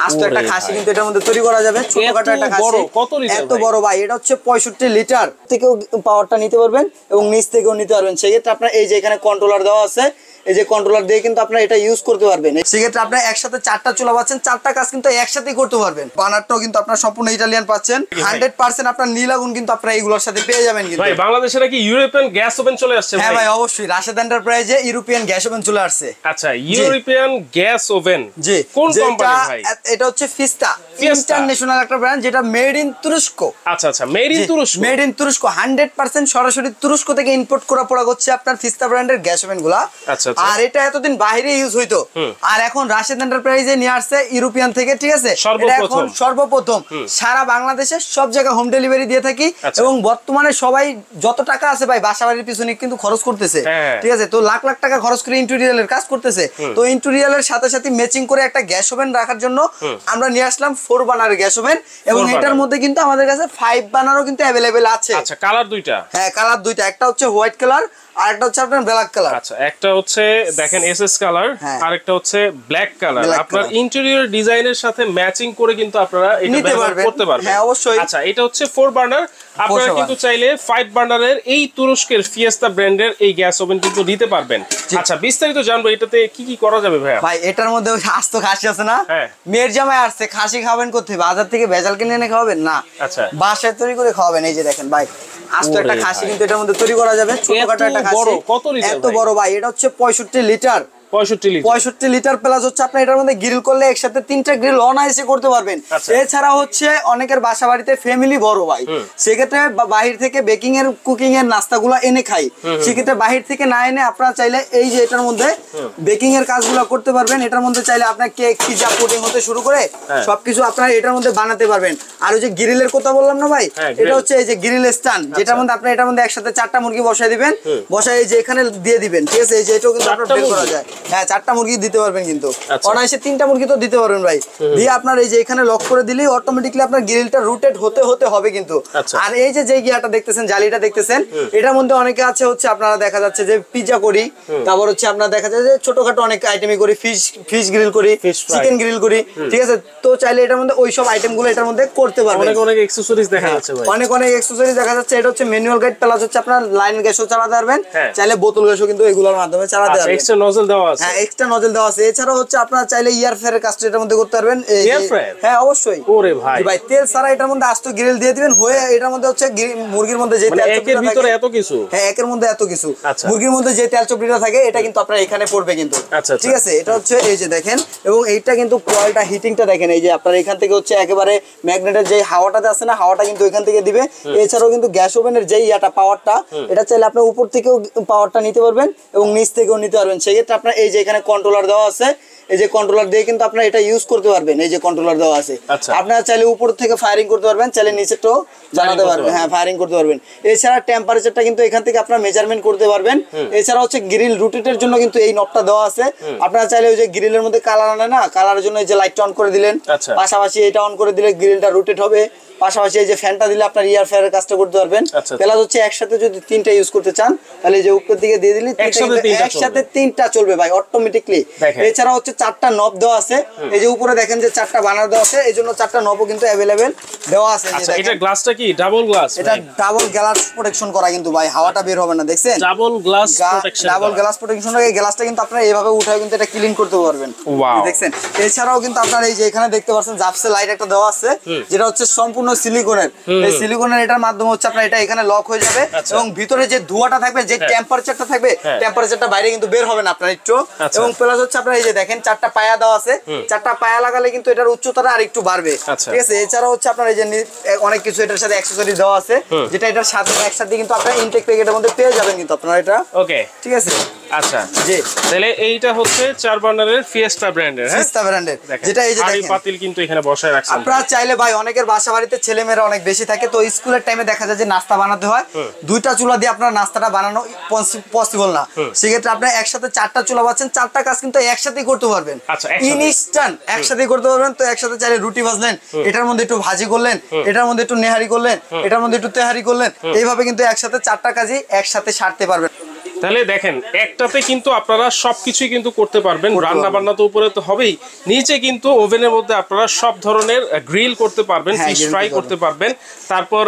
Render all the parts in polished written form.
আস্ত একটা খাসি কিন্তু এটার মধ্যে তৈরি করা যাবে। ছোটখাটো একটা খাসি। কত লিটার? এত বড় ভাই, এটা হচ্ছে 65 লিটার থেকেও পাওয়ারটা নিতে পারবেন এবং নিচ থেকেও নিতে পারবেন। সেক্ষেত্রে আপনার এই যে এখানে কন্ট্রোলার দেওয়া আছে, এই যে কন্ট্রোলার দিয়ে কিন্তু আপনারা এটা ইউজ করতে পারবেন। সেক্ষেত্রে আপনার একসাথে 4টা চুলা পাচ্ছেন, 4টা কাজ কিন্তু একসাথেই করতে পারবেন। বানারটাও কিন্তু আপনার সম্পূর্ণ ইটালিয়ান পাচ্ছেন। 100% আপনার নীল আগুন কিন্তু আপনারা এইগুলোর সাথে পেয়ে যাবেন। কিন্তু ভাই বাংলাদেশে নাকি ইউরোপিয়ান গ্যাস ওভেন চলে আসছে? হ্যাঁ ভাই অবশ্যই, রাশেদ এন্টারপ্রাইজে ইউরোপিয়ান গ্যাস ওভেন চলে আসছে। আচ্ছা, ইউরোপিয়ান গ্যাস ওভেন, জি কোন কোম্পানি ভাই? এটা হচ্ছে ফিস্তা ইন্টারন্যাশনাল একটা ব্র্যান্ড, যেটা মেড ইন তুরস্ক। আচ্ছা আচ্ছা, মেড ইন তুরস্ক। মেড ইন তুরস্ক 100% সরাসরি তুরস্ক থেকে ইম্পোর্ট করা পড়া হচ্ছে আপনার ফিস্তা ব্র্যান্ডের গ্যাস ওভেন গুলা। আচ্ছা, আর এটা এতদিন বাইরে ইউজ হইতো, আর এখন রাশেদ এন্টারপ্রাইজে নিয়ে আসছে ইউরোপিয়ান থেকে, ঠিক আছে? এটা এখন সর্বপ্রথম সারা বাংলাদেশে সব জায়গায় হোম ডেলিভারি দিয়ে থাকি। এবং বর্তমানে সবাই যত টাকা আছে ভাই বাসা বাড়ির পিছনে কিন্তু খরচ করতেছে, ঠিক আছে? তো লাখ লাখ টাকা খরচ করে ইন্টেরিয়রের কাজ করতেছে। তো ইন্টেরিয়রের সাথে সাথে ম্যাচিং করে একটা গ্যাস ওভেন রাখার জন্য আমরা নিয়ে আসলাম 4 বার্নারের গ্যাস ওভেন। এবং এটার মধ্যে কিন্তু আমাদের কাছে 5 বার্নারও কিন্তু अवेलेबल আছে। আচ্ছা, কালার দুইটা? হ্যাঁ, কালার দুইটা, একটা হচ্ছে হোয়াইট কালার আর একটা হচ্ছে আপনার ব্ল্যাক কালার। আচ্ছা, একটা হচ্ছে দেখেন এসএস কালার, আর একটা হচ্ছে ব্ল্যাক কালার। আপনার ইন্টেরিয়র ডিজাইনের সাথে ম্যাচিং করে কিন্তু আপনারা এটা ব্যবহার করতে পারবেন। হ্যাঁ অবশ্যই। আচ্ছা, এটা হচ্ছে 4 বার্নার। আপনারা কিন্তু চাইলে 5 বার্নারের এই তুরস্কের ফিয়েস্তা ব্র্যান্ডের এই গ্যাস ওভেন কিন্তু নিতে পারবেন। আচ্ছা, বিস্তারিত জানবো এটাতে কি কি করা যাবে ভাই? ভাই এটার মধ্যে আস্ত খাসি আছে না, মেয়ের জামাই আসছে, খাসি খাবেন কোথায়? বাজার থেকে ভেজাল কিনে এনে খাওয়াবেন না, আচ্ছা বাসায় তৈরি করে খাওয়াবেন। এই যে দেখেন ভাই, আস্ত একটা খাসি কিন্তু এটার মধ্যে তৈরি করা যাবে। ছোটখাটো একটা খাসি। কত লিটার? এত বড় ভাই, এটা হচ্ছে 65 লিটার। 65 লিটার প্লাস হচ্ছে আপনি এটার মধ্যে গ্রিল করলে একসাথে 3টা গ্রিল অনায়াসে করতে পারবেন। এছাড়া হচ্ছে অনেকের বাসা বাড়িতে ফ্যামিলি বড় ভাই, সেক্ষেত্রে বাহির থেকে বেকিং এর কুকিং এর নাস্তাগুলো এনে খাই, সেক্ষেত্রে বাহির থেকে না এনে আপনারা চাইলে এই যে এটার মধ্যে বেকিং এর কাজগুলো করতে পারবেন। এটার মধ্যে চাইলে আপনার কেক, পিজা, পুডিং হতে শুরু করে সবকিছু আপনারা এটার মধ্যে বানাতে পারবেন। আর ওই যে গ্রিলের কথা বললাম না ভাই, এটা হচ্ছে এই যে গ্রিল স্ট্যান্ড, যেটার মধ্যে আপনি এটার মধ্যে একসাথে 4টা মুরগি বসায় দিবেন, বসায় এই যে এখানে দিয়ে দিবেন, ঠিক আছে? এই যে এটাও কিন্তু আপনার বের করা যায়। হ্যাঁ, 4টা মুরগি দিতে পারবেন, কিন্তু অনায়াসে 3টা মুরগি তো দিতে পারবেন ভাই। দিয়ে আপনার এই যে এখানে লক করে দিলেই অটোমেটিক্যালি আপনার গ্রিলটা রুটেড হতে হবে কিন্তু। আর এই যে গিয়াটা দেখতেছেন, জালিটা দেখতেছেন, এটার মধ্যে অনেকে আছে হচ্ছে আপনারা দেখা যাচ্ছে যে পিজা করি, তারপর হচ্ছে আপনারা দেখা যায় যে ছোটখাটো অনেক আইটেমই করি, ফিশ গ্রিল করি, চিকেন গ্রিল করি, ঠিক আছে? তো চাইলে এটার মধ্যে ওই সব আইটেমগুলো এটার মধ্যে করতে পারবেন। অনেক অ্যাকসেসরিজ দেখা যাচ্ছে ভাই, অনেক অ্যাকসেসরিজ দেখা যাচ্ছে। এটা হচ্ছে ম্যানুয়াল গাইড প্লাস হচ্ছে আপনার লাইন গ্যাসও চালাতে পারবেন, চাইলে বোতল গ্যাসও কিন্তু এগুলোর মাধ্যমে চালাতে পারবেন। এক্সট্রা নজল দেওয়া আছে। হ্যাঁ, এক্সট্রা নজল দেওয়া আছে। এছাড়াও হচ্ছে আপনারা চাইলে এয়ার ফ্রায়ারের কাজটা এটার মধ্যে করতে পারবেন। হ্যাঁ অবশ্যই। ওরে ভাই, ভাই তেল ছাড়া এটার মধ্যে আস্ত গ্রিল দিয়ে দিবেন, হয়ে এটার মধ্যে হচ্ছে মুরগির মধ্যে যে তেল একের ভিতরে এত কিছু। হ্যাঁ, একের মধ্যে এত কিছু। মুরগির মধ্যে যে তেল চপড়িটা থাকে এটা কিন্তু আপনার এখানে পড়বে কিন্তু, ঠিক আছে? এটা হচ্ছে এই যে দেখেন, এবং এইটা কিন্তু কয়েলটা হিটিংটা দেখেন, এই যে আপনার এখান থেকে হচ্ছে একেবারে ম্যাগনেটের যে হাওয়াটা আছে না, হাওয়াটা কিন্তু এখান থেকে দিবে। এছাড়াও কিন্তু গ্যাস ওভেনের যে পাওয়ারটা, এটা চাইলে আপনি উপর থেকেও পাওয়ারটা নিতে পারবেন এবং নিচ থেকেও নিতে পারবেন। সেক্ষেত্রে আপনার এই যে এখানে কন্ট্রোলার দেওয়া আছে, এই যে কন্ট্রোলার দিয়ে কিন্তু আপনারা এটা ইউজ করতে পারবেন। এই যে কন্ট্রোলার দেওয়া আছে, আপনারা চাইলে উপর থেকে ফায়ারিং করতে পারবেন, চাইলে নিচেটাও জানাতে পারবেন। হ্যাঁ, ফায়ারিং করতে পারবেন। এছাড়া টেম্পারেচারটা কিন্তু এখান থেকে আপনারা মেজারমেন্ট করতে পারবেন। এছাড়া হচ্ছে গ্রিল রোটেটের জন্য কিন্তু এই নবটা দেওয়া আছে। আপনারা চাইলে ওই যে গ্রিলের মধ্যে কালার আনে না, কালারের জন্য এই যে লাইটটা অন করে দিলেন, পাশাপাশি এটা অন করে দিলে গ্রিলটা রোটেট হবে, পাশাপাশি এই যে ফ্যানটা দিলে আপনার এয়ার ফ্রায়ারের কাজটা করতে পারবেন। প্লাস হচ্ছে একসাথে যদি 3টা ইউজ করতে চান, তাহলে এই যে উপর দিকে দিয়ে দিলে একসাথে 3টা চলবে ভাই অটোমেটিক্যালি। এছাড়া হচ্ছে 4টা নব দেওয়া আছে। এই যে উপরে দেখেন যে 4টা বানার দেওয়া আছে, এইজন্য 4টা নবও কিন্তু अवेलेबल দেওয়া আছে। আচ্ছা, এটা গ্লাসটা কি ডাবল গ্লাস? এটা ডাবল গ্লাস প্রোটেকশন করা কিন্তু ভাই, হাওয়াটা বের হবে না, দেখছেন? Double glass protection, double glass protection এই গ্লাসটা কিন্তু আপনারা এইভাবে উঠায় কিন্তু এটা ক্লিন করতে পারবেন, দেখছেন? এছাড়াও কিন্তু আপনারা এই যে এখানে দেখতে পাচ্ছেন জাপসে লাইট একটা দেওয়া আছে, যেটা হচ্ছে সম্পূর্ণ সিলিকনের। এই সিলিকনের এটার মাধ্যমে হচ্ছে আপনার এটা এখানে লক হয়ে যাবে এবং ভিতরে যে ধোঁয়াটা থাকবে, যে টেম্পারেচারটা থাকবে, টেম্পারেচারটা বাইরে কিন্তু বের হবে না আপনার একটু। এবং প্লাস হচ্ছে আপনারা এই যে দেখেন 4টা পায়া দেওয়া আছে, 4টা পায়া লাগালে কিন্তু এটার উচ্চতাটা আরেকটু বাড়বে, ঠিক আছে? এছাড়াও হচ্ছে আপনার এই যে অনেক কিছু এটার সাথে অ্যাকসেসরি দেওয়া আছে, যেটা এটার সাথে একসাথে কিন্তু আপনারা ইনটেক প্যাকেটের মধ্যে পেয়ে যাবেন কিন্তু আপনারা এটা। ওকে, ঠিক আছে। আচ্ছা, জি, তাহলে এইটা হচ্ছে 4 বার্নারের ফিয়েস্তা ব্র্যান্ডের। হ্যাঁ, ফিয়েস্তা ব্র্যান্ডের, যেটা এই যে দেখেন পাতিল কিন্তু এখানে বসায় রাখছেন। আপনারা চাইলে ভাই অনেকের বাসা বাড়িতে ছেলেমেয়েরা অনেক বেশি থাকে, তো স্কুলের টাইমে দেখা যায় যে নাস্তা বানাতে হয়, 2টা চুলা দিয়ে আপনার নাস্তাটা বানানো পসিবল না। সেক্ষেত্রে আপনারা একসাথে 4টা চুলা পাচ্ছেন, 4টা কাজ কিন্তু একসাথেই করতে পারবেন, ইনস্ট্যান্ট একসাথেই করতে পারবেন। তো একসাথে চাইলে রুটি ভাজলেন, এটার মধ্যে একটু ভাজি করলেন, এটার মধ্যে একটু নেহারি করলেন, এটার মধ্যে একটু তেহারি করলেন, এইভাবে কিন্তু একসাথে 4টা কাজই একসাথে সারতে পারবেন। তাহলে দেখেন একটাতে কিন্তু আপনারা সবকিছুই কিন্তু করতে পারবেন, রান্না বান্না তো উপরে তো হবেই, নিচে কিন্তু ওভেনের মধ্যে আপনারা সব ধরনের গ্রিল করতে পারবেন, ফিশ ফ্রাই করতে পারবেন, তারপর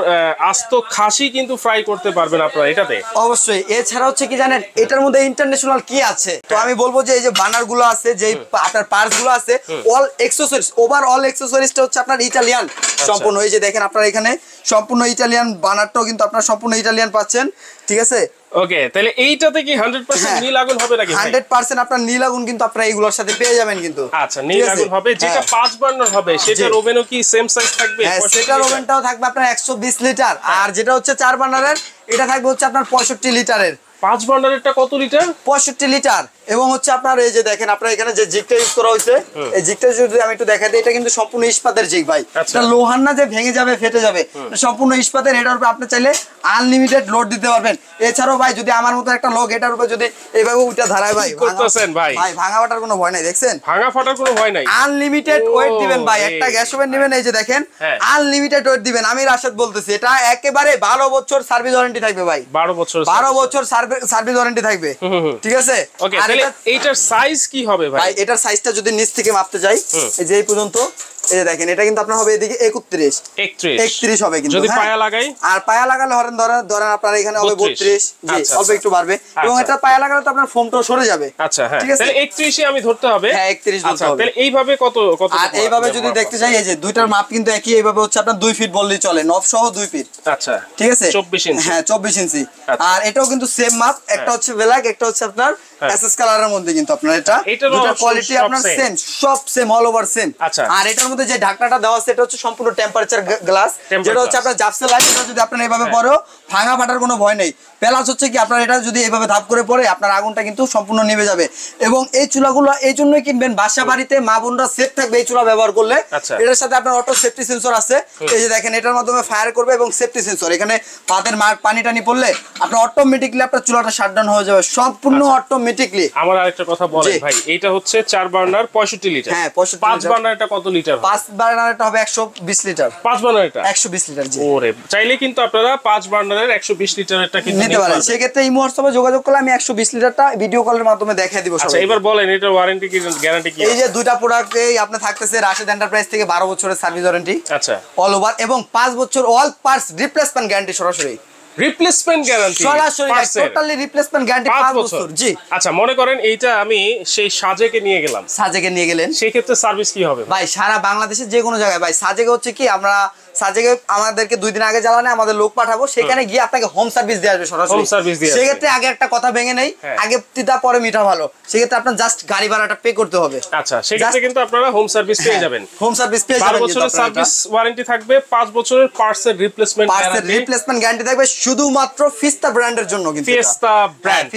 আস্ত খাসি কিন্তু ফ্রাই করতে পারবেন আপনারা এটাতে। অবশ্যই। এছাড়া হচ্ছে কি জানেন এটার মধ্যে ইন্টারন্যাশনাল কি আছে, তো আমি বলবো যে এই যে বানার গুলো আছে, যে আপনার পার্টস গুলো আছে, অল এক্সেসরিজ, ওভারঅল এক্সেসরিজটা হচ্ছে আপনার ইটালিয়ান সম্পূর্ণ। এই যে দেখেন আপনারা এখানে সম্পূর্ণ ইটালিয়ান, বানারটাও কিন্তু আপনারা সম্পূর্ণ ইটালিয়ান পাচ্ছেন, ঠিক আছে। ওকে, তাহলে এইটাতে কি 100% নীল আগুন হবে নাকি? 100% আপনার নীল আগুন কিন্তু আপনারা এইগুলোর সাথে পেয়ে যাবেন কিন্তু। আচ্ছা, নীল আগুন হবে। যেটা 5 বার্নার হবে সেটার ওভেনও কি সেম সাইজ থাকবে? হ্যাঁ, সেটার ওভেনটাও থাকবে আপনার 120 লিটার, আর যেটা হচ্ছে 4 বার্নারের এটা থাকবে হচ্ছে আপনার 65 লিটারের। 5 বার্নারেরটা কত লিটার? 65 লিটার। এবং হচ্ছে আপনার এই যে দেখেন আপনার এখানে যে জিগটা ইউজ করা হয়েছে, এই জিগটা যদি আমি একটু দেখাই দিই, এটা কিন্তু সম্পূর্ণ ইস্পাতের জিগ ভাই। এটা লোহার না যে ভেঙে যাবে ফেটে যাবে, সম্পূর্ণ ইস্পাতের। এটার উপরে আপনি চাইলে আনলিমিটেড লোড দিতে পারবেন। এছাড়াও ভাই যদি আমার মতো একটা লোক এটার উপরে যদি এইভাবে উঠে ধারায় ভাই, করতেছেন ভাই, ভাই ভাঙা ফাটার কোনো ভয় নাই, দেখছেন ভাঙা ফাটার কোনো ভয় নাই। আনলিমিটেড ওয়েট দিবেন ভাই, একটা গ্যাস ওভেন নেবেন, এই যে দেখেন আনলিমিটেড ওয়েট দিবেন। আমি রাশেদ বলতেছি, এটা একেবারে 12 বছর সার্ভিস ওয়ারেন্টি থাকবে ভাই। 12 বছর সার্ভিস ওয়ারেন্টি থাকবে, ঠিক আছে। আর এইটার সাইজ কি হবে ভাই? এটার সাইজটা যদি নিচ থেকে মাপতে যাই, এই যে এই পর্যন্ত, এই যে দেখেন এটা কিন্তু আপনার হবে এদিকে 31 হবে কিন্তু, যদি পায়া লাগাই, আর পায়া লাগালে ধরেন আপনার এখানে হবে 32, জি অল্প একটু বাড়বে। এবং এটা পায়া লাগালে তো আপনার ফোমটাও সরে যাবে। আচ্ছা, হ্যাঁ, তাহলে 31 আমি ধরতে হবে। হ্যাঁ, 31 ধরতে হবে। তাহলে এইভাবে কত আর এইভাবে যদি দেখতে চাই, এই যে দুইটার মাপ কিন্তু একই, এইভাবে হচ্ছে আপনার 2 ফিট বললেই চলে, নব সহ 2 ফিট। আচ্ছা, ঠিক আছে, 24 ইঞ্চি। হ্যাঁ, 24 ইঞ্চি। আর এটাও কিন্তু সেম মাপ, একটা হচ্ছে ব্ল্যাক, একটা হচ্ছে আপনার এসএস কালারের মধ্যে, কিন্তু আপনার দুটো কোয়ালিটি আপনার সেম, সব সেম, অল ওভার সেম। আর এটার মধ্যে যে ঢাকনাটা দেওয়া আছে এটা হচ্ছে সম্পূর্ণ টেম্পারেচার গ্লাস, যেটা হচ্ছে আপনার জাপসে লাইট, এটা যদি আপনার এইভাবে পড়ো ভাঙা ফাটার কোনো ভয় নেই। প্লাস হচ্ছে কি আপনার এটা যদি এইভাবে ধাপ করে পড়ে আপনার আগুনটা কিন্তু সম্পূর্ণ নিভে যাবে। এবং এই চুলাগুলো এই জন্যই কিনবেন, বাসা বাড়িতে মা বোনরা সেফ থাকবে এই চুলা ব্যবহার করলে। এটার সাথে আপনার অটো সেফটি সেন্সর আছে, এই যে দেখেন এটার মাধ্যমে ফায়ার করবে, এবং সেফটি সেন্সর, এখানে ভাতের পানি টানি পড়লে আপনার অটোমেটিকলি আপনার চুলাটা শাটডাউন হয়ে যাবে সম্পূর্ণ অটোমেটিকলি। আমার আরেকটা কথা বলেন ভাই, এটা হচ্ছে 4 বার্নার 65 লিটার। হ্যাঁ, 65 5 বার্নার এটা কত লিটার? 5 বার্নার এটা হবে 120 লিটার। 5 বার্নার এটা 120 লিটার, জি। ওরে, চাইলে কিন্তু আপনারা 5 বার্নারের 120 লিটারেরটা কিন্তু নিতে পারেন। সেই ক্ষেত্রে এই হোয়াটসঅ্যাপে যোগাযোগ করলে আমি 120 লিটারটা ভিডিও কলের মাধ্যমে দেখিয়ে দিব। আচ্ছা, এবার বলেন এটার ওয়ারেন্টি কি, গ্যারান্টি কি? এই যে দুইটা প্রোডাক্টেই আপনার থাকতেছে রাশেদ এন্টারপ্রাইজ থেকে 12 বছরের সার্ভিস ওয়ারেন্টি, আচ্ছা, অল ওভার, এবং 5 বছর অল পার্টস রিপ্লেসমেন্ট গ্যারান্টি, সরাসরি রিপ্লেসমেন্ট গ্যারান্টি, সরাসরি টোটালি রিপ্লেসমেন্ট গ্যারান্টি 5 বছর, জি। আচ্ছা, মনে করেন এইটা আমি সেই সাজেকে নিয়ে গেলাম, সেই ক্ষেত্রে সার্ভিস কি হবে ভাই? সারা বাংলাদেশে যে কোনো জায়গায় ভাই, সাজেকে হচ্ছে কি আমরা সাজেকে আমাদেরকে 2 দিন আগে জ্বালানে আমাদের লোক পাঠাবো, সেখানে গিয়ে আপনাকে হোম সার্ভিস দিয়ে আসবে সরাসরি। হোম সার্ভিস দিয়ে সেই ক্ষেত্রে আগে একটা কথা ভেঙে নেই, আগে তিতা পরে মিঠা ভালো, সেই ক্ষেত্রে আপনার জাস্ট গাড়ি ভাড়াটা পে করতে হবে। আচ্ছা, সেই ক্ষেত্রে কিন্তু আপনারা হোম সার্ভিস পেয়ে যাবেন। হোম সার্ভিস পেয়ে যাবেন, 12 বছরের সার্ভিস ওয়ারেন্টি থাকবে, 5 বছরের পার্টসের রিপ্লেসমেন্ট গ্যারান্টি থাকবে শুধুমাত্র ফিস্তা ব্র্যান্ডের জন্য, কিন্তু ফিস্তা ব্র্যান্ড,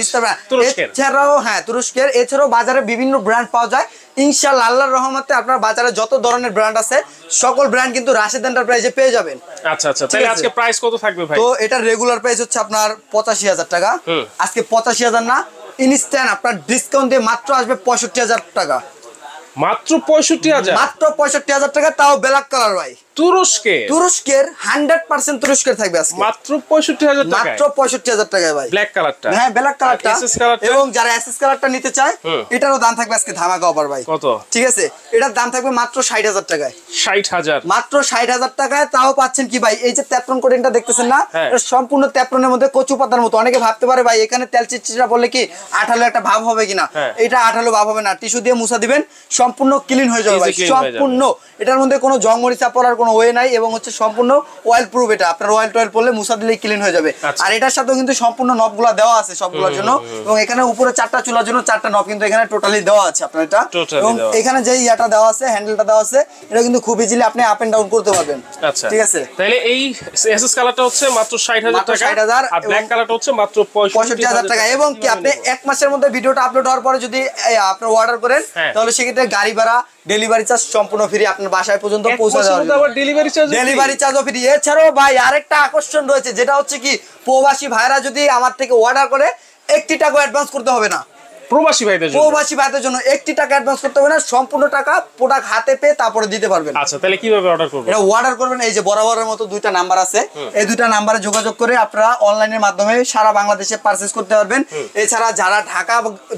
তুরস্কের। এছাড়াও তুরস্কের, এছাড়াও বাজারে বিভিন্ন ব্র্যান্ড পাওয়া যায়। ইনশাআল্লাহ আল্লাহর রহমতে আপনার বাজারে যত ধরনের ব্র্যান্ড আছে সকল ব্র্যান্ড কিন্তু রাশেদ এন্টারপ্রাইজে পেয়ে যাবেন। আচ্ছা, তাহলে আজকে প্রাইস কত থাকবে ভাই? তো এটা রেগুলার প্রাইস হচ্ছে আপনার 85,000 টাকা। আজকে 85,000 না, ইনস্ট্যান্ট আপনার ডিসকাউন্ট দিয়ে মাত্র আসবে 65,000 টাকা। মাত্র 65,000? মাত্র 65,000 টাকা, তাও ব্ল্যাক কালার ভাই। তুরস্কের 100% তুরস্কের থাকবে আজকে মাত্র 65,000 টাকা, মাত্র 65,000 টাকায় ভাই। ব্ল্যাক কালারটা, হ্যাঁ ব্ল্যাক কালারটা, এবং যারা এসএস কালারটা নিতে চায় এটারও দাম থাকবে আজকে ধামাকা অফার ভাই। কত? ঠিক আছে, এটার দাম থাকবে মাত্র 60,000 টাকায়। 60,000? মাত্র 60,000 টাকায়, তাও পাচ্ছেন কি ভাই, এই যে ট্যাপ্রন কোটিংটা দেখতেছেন না, এটা সম্পূর্ণ ট্যাপ্রনের মধ্যে কচু পাতার মতো। অনেকে ভাবতে পারে ভাই এখানে তেল চিটচিটা বললে কি আঠালো একটা ভাব হবে কিনা, এটা আঠালো ভাব হবে না, টিস্যু দিয়ে মুছা দিবেন সম্পূর্ণ ক্লিন হয়ে যাবে ভাই, সম্পূর্ণ। এটার মধ্যে কোনো জং মরিচা পড়ার কোনো ওয়ে নাই, এবং হচ্ছে সম্পূর্ণ অয়েল প্রুফ। এটা আপনার অয়েল টয়েল পড়লে মুছা দিলেই ক্লিন হয়ে যাবে। আর এটার সাথেও কিন্তু সম্পূর্ণ নবগুলা দেওয়া আছে সবগুলোর জন্য, এবং এখানে উপরে 4টা চুলার জন্য 4টা নব কিন্তু এখানে টোটালি দেওয়া আছে আপনার এটা। এবং এখানে যে ইয়াটা দেওয়া আছে, হ্যান্ডেলটা দেওয়া আছে, এটা কিন্তু খুব ইজিলি আপনি আপ এন্ড ডাউন করতে পারবেন। আচ্ছা, ঠিক আছে। তাহলে এই এসএস কালারটা হচ্ছে মাত্র 60,000 টাকা, আর ব্ল্যাক কালারটা হচ্ছে মাত্র 65,000 টাকা। এবং কি আপনি 1 মাসের মধ্যে ভিডিওটা আপলোড হওয়ার পরে যদি আপনি অর্ডার করেন, তাহলে সেক্ষেত্রে গাড়ি ভাড়া, ডেলিভারি চার্জ সম্পূর্ণ ফ্রি, আপনার বাসায় পর্যন্ত পৌঁছে দেওয়া হবে। ডেলিভারি চার্জও ফ্রি। এছাড়াও ভাই আরেকটা আকর্ষণ রয়েছে, যেটা হচ্ছে কি প্রবাসী ভাইরা যদি আমার থেকে অর্ডার করে 1 টাকা অ্যাডভান্স করতে হবে না। প্রবাসী ভাইদের জন্য 1 টাকা অ্যাডভান্স করতে হবে না, সম্পূর্ণ টাকা প্রোডাক্ট হাতে পেয়ে তারপরে দিতে পারবেন। আচ্ছা, তাহলে কিভাবে অর্ডার করবেন? এটা অর্ডার করবেন, এই যে বরাবরের মতো 2টা নাম্বার আছে, এই 2টা নাম্বারে যোগাযোগ করে আপনারা অনলাইনের মাধ্যমে সারা বাংলাদেশে পারচেজ করতে পারবেন। এছাড়া যারা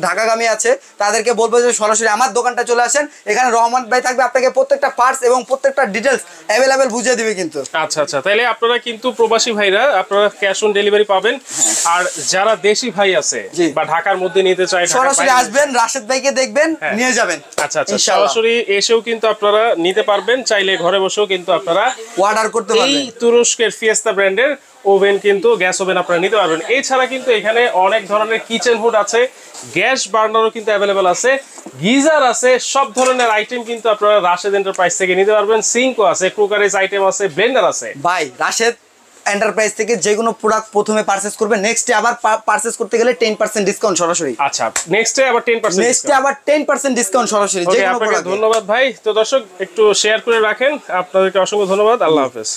ঢাকাগামী আছে তাদেরকে বলবো যে সরাসরি আমার দোকানটা চলে আসেন, এখানে রহমান ভাই থাকবে, আপনাকে প্রত্যেকটা পার্টস এবং প্রত্যেকটা ডিটেইলস अवेलेबल বুঝিয়ে দিবে কিন্তু। আচ্ছা আচ্ছা, তাহলে আপনারা কিন্তু প্রবাসী ভাইরা আপনারা ক্যাশ অন ডেলিভারি পাবেন। আর যারা দেশি ভাই আছে বা ঢাকার মধ্যে নিতে চায়, সরাসরি আসবেন, রাশেদ ভাইকে দেখবেন, নিয়ে যাবেন। আচ্ছা আচ্ছা, সরাসরি এসেও কিন্তু আপনারা নিতে পারবেন, চাইলে ঘরে বসেও কিন্তু আপনারা অর্ডার করতে পারবেন। এই তুরস্কের ফিয়েস্তা ব্র্যান্ডের ওভেন কিন্তু গ্যাস ওভেন আপনারা নিতে পারবেন। এছাড়া কিন্তু এখানে অনেক ধরনের কিচেন হুড আছে, গ্যাস বার্নারও কিন্তু অ্যাভেলেবল আছে, গিজার আছে, সব ধরনের আইটেম কিন্তু আপনারা রাশেদ এন্টারপ্রাইজ থেকে নিতে পারবেন। সিঙ্কও আছে, কুকারেজ আইটেম আছে, ব্লেন্ডার আছে। ভাই রাশেদ এন্টারপ্রাইজ থেকে যে কোনো প্রোডাক্ট প্রথমে পারচেজ করবে, নেক্সটে আবার পারচেজ করতে গেলে 10% ডিসকাউন্ট সরাসরি। আচ্ছা, নেক্সটে আবার 10% ডিসকাউন্ট সরাসরি যে কোনো প্রোডাক্ট। ধন্যবাদ ভাই। তো দর্শক একটু শেয়ার করে রাখেন, আপনাদেরকে অসংখ্য ধন্যবাদ। আল্লাহ হাফেজ।